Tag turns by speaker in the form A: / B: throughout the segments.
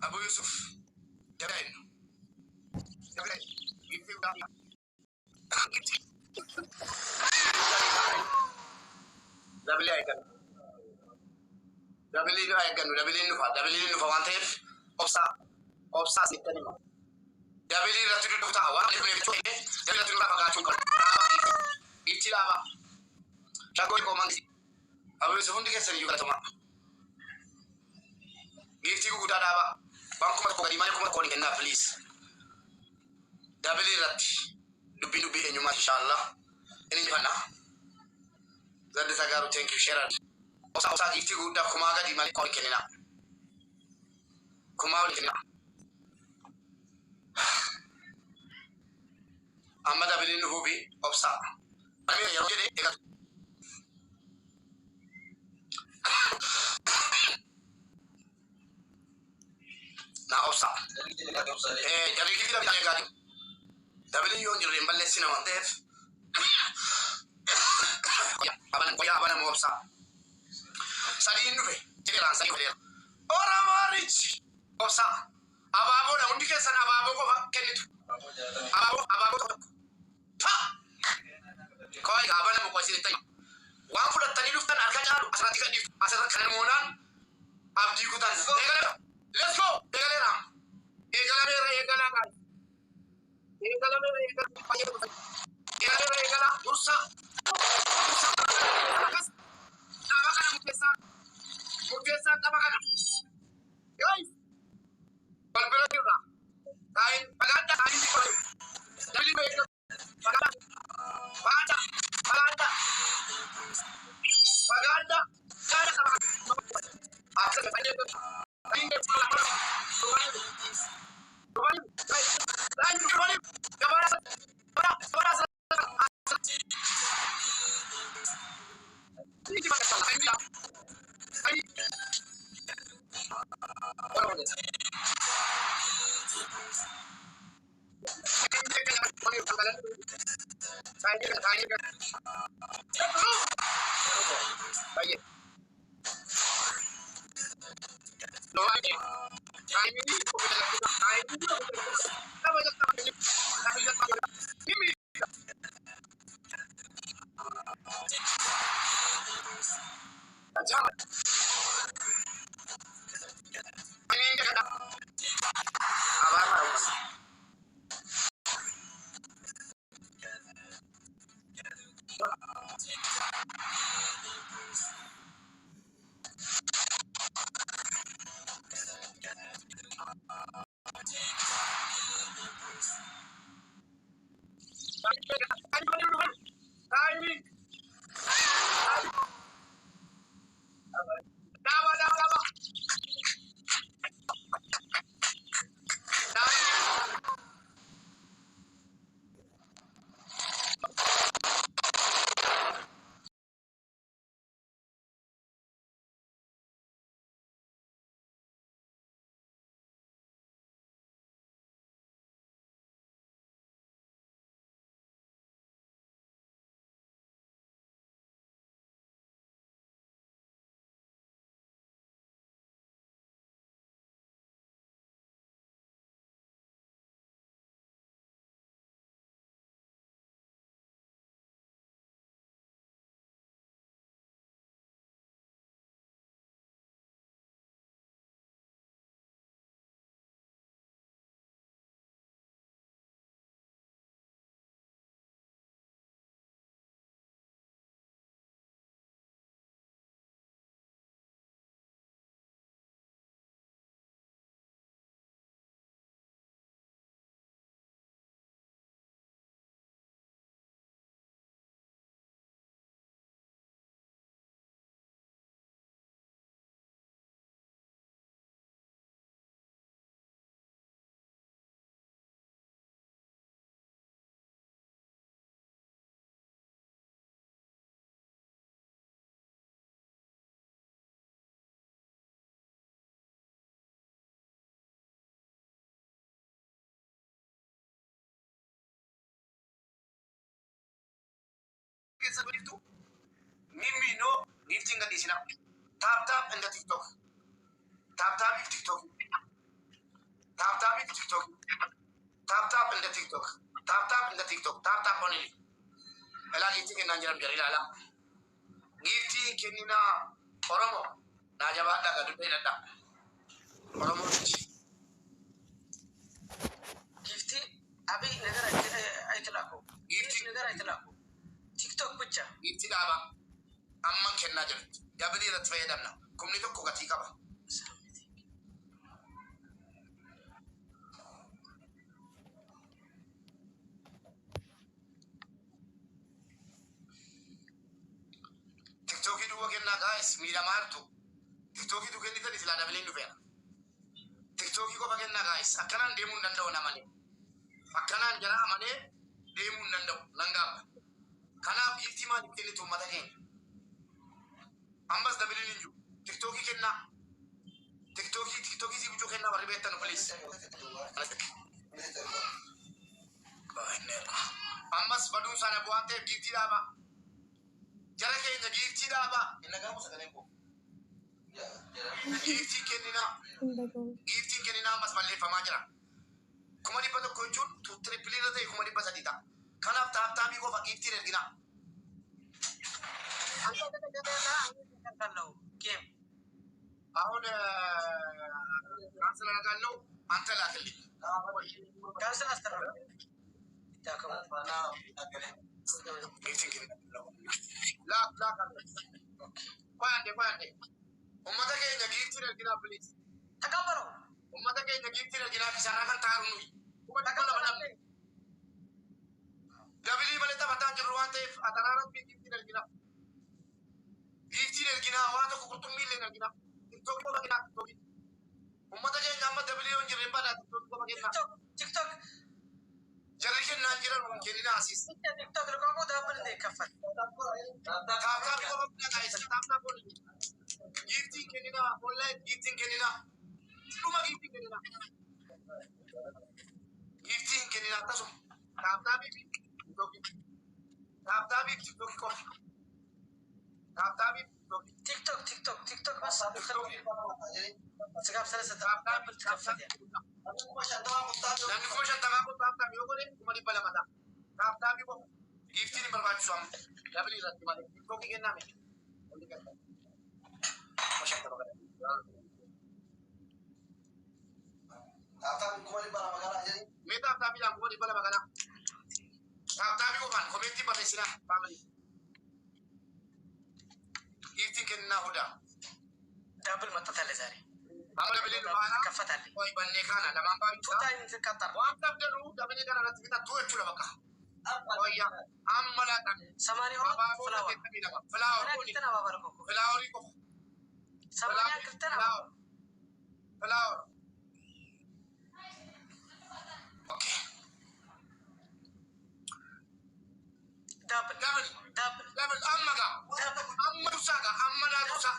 A: Abu Yusuf, jagain. دبلي نفا وانتف أبصا ستة نما دبلي رتولي دكتور وانا لبني بتوعي دبلي رتولي ما فقاشون كل إتلا شاكوي كومانسي أبو سفون ديك سريو كاتوما جيفتي كو كودا دابا بانكو ما كوغا ديماني كوما كوني كنا بليز دبلي رت دبي إنيوما إن شاء الله إني فانا زاد سكارو thank you شيران أبصا جيفتي كودا كوما ديماني كوني كنا كوما كنا أما دبلي نهوبي أبصا أنا يوم كده na opsa jadi kita bisa lihat tapi yon jadi mbak lesina mantep abang mau opsa sadi indupe jadi langsung kita orang marich opsa ababo na undi kesan ababo ko kenitu ababo koi abang mau kuasi itu wan fulat tani luftan arkajaru asal tiga di asal kalian monan abdi kutan let's go egala bursa tabakana mutesa tabakana guys balbela dira kain paganda kain di koi dali be paganda kada after the kain de Sabaritu mimi no gifting ga disina tap and the TikTok tap TikTok tap in the TikTok. Tap in the TikTok. Tap only. Ela gifti kenna jiram jari lala. Gifti kenina Oromo. Najaba daga dupe dada. Oromo
B: gifti abi negara aitlaqo. Gifti negara aitlaqo. TikTok bicha.
A: Gifti daba. Amman kenna jiru. Gabri rat fayyadamna. Kumni tokko gati qaba. TikTok itu kenna guys, mira martu. TikTok itu kenni tadi sila dabelin du fena. TikTok ko kenna guys, akanan demu nanda ona mane. Akanan jara mane demu nanda nangam. Kana gifti ma kenni tu mata ken. Ambas dabelin inju. TikTok kenna. TikTok si bujo kenna bari betan please. Ambas badun sana buate gifti daba. Jara kenya gifti daba. Inaga musa kaneko. Gifti kenina ambas balle fama jara. Kuma di pato konjun tu triple rate kuma di pasadita. Kana tap ko fa gifti regina.
B: Anta kata na game.
A: Ahon cancel agallo anta la kali.
B: Cancel astar. Ita
A: La Pande. Ummata keenya gifti regina please.
B: takabaro.
A: Ummata keenya gifti regina bisana kan taarunu. Kuma takala badam. Dabili baleta batan jiru wante atararat gifti regina. Gifti regina wato kukutummi le regina. TikTok ko bagina TikTok. Ummata keenya amma dabili on jiru bala TikTok ko bagina.
B: TikTok.
A: Jarrikin Najira kenina asis.
B: TikTok lo ko dabal de kafat.
A: Tap ko guys, tap ko. Gifti kenina online gifti kenina. Cuma gifti kenina. Gifti kenina tasu. Tap TikTok ko. Tap
B: TikTok bas. Segap salah satu. Kafat ya.
A: Nanti kuma shantama ko tap yogo ne kuma di bala mata. Tap ko. Gifti ni barbaachisu amma. Dabali irratti malee. TikTok kenname. Mee tap yang kuma di bala magana. Tap ko kan komenti barreessina family. Gifti kenna huda.
B: Double mata tale zari.
A: Amma dabali mana
B: kafat ali.
A: Koi banne kana lamaan baayu.
B: Tuta ini Qatar.
A: Waan tabdanu dabali kana irratti kita tu'e chula bakka. Oh iya, amma la kan.
B: Samani orang flower.
A: Flower
B: Kita nama baru kok.
A: Flower ko.
B: Samani kita nama.
A: Flower. Okay. Double amma ga. Amma tusaga, amma la tusa.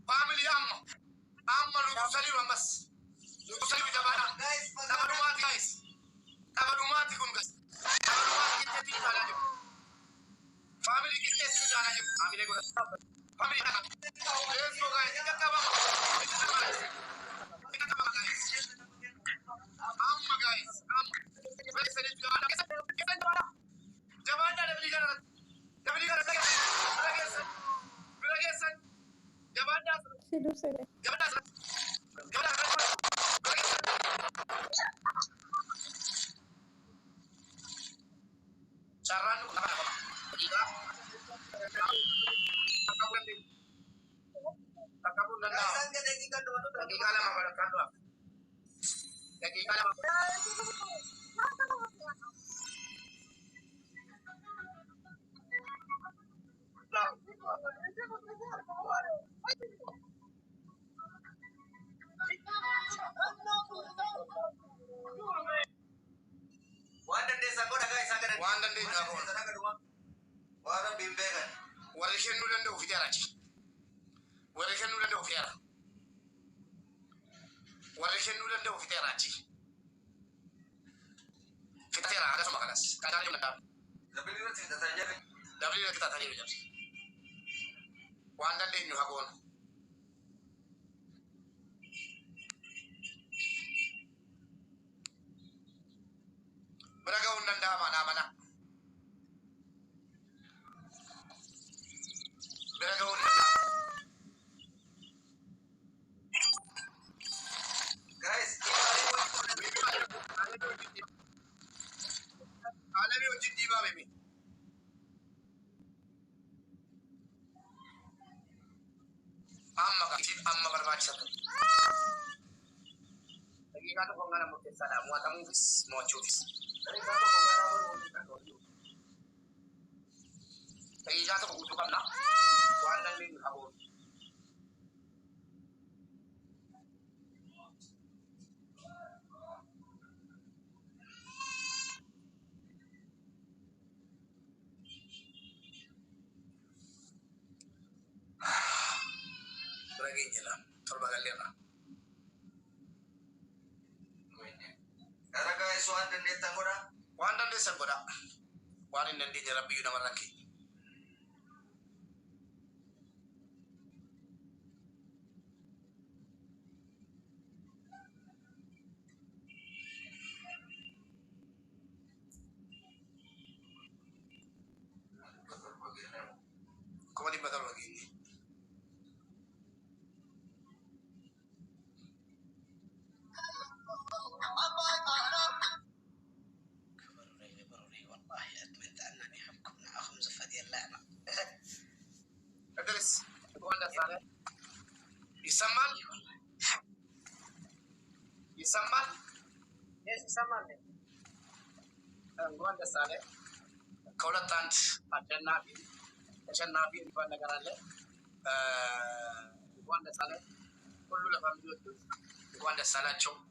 A: Family amma. Amma lu tusali mas. Lu tusali jabana. Tabarumati guys. Tabarumati kun guys. Family kita sini jalan aja. Family ko. Family ka. Let's go guys. Kita kaba. Amma guys. Amma. Guys, ini jalan. Kita jalan. Jalan dah beli kan. Beli kan. Belagesan. Jalan dah. Jalan dah. Jalan dah. Saran lu kenapa? Gila. Takabun dan dah. Lagi kalah mah pada kantor. Lagi kalah mah. Wanda deh jago. Wara bimbegan. Wara kenu dan deh ufitera ci. Wara kenu dan deh ufitera. Wara kenu dan deh ufitera ci. Fitera ada sama kalas. Kadang dia mendap. Dabili kita tanya aja. Wanda deh nyuhagon. برجعون نندا منا برجعون نندا guys عالمي وجدي ما بيمي أما برباد ساتو lagi kata kau ngana mungkin sana muat kamu bis mau cufis lagi kata kau ngana lagi kata kau butuh kan nak wanan ling aku lagi jelah terbagal dia Araga isu anda ni tanggora, wanda ni sanggora, wani nanti nyerap biu nama lagi. Kau di betul lagi. Adres, wanda sana. Isaman, isaman. Yes, isaman. Wanda sana. Kau datang ada nabi, di mana negara le. Wanda sana. Kullu la family tu. Wanda sana cok.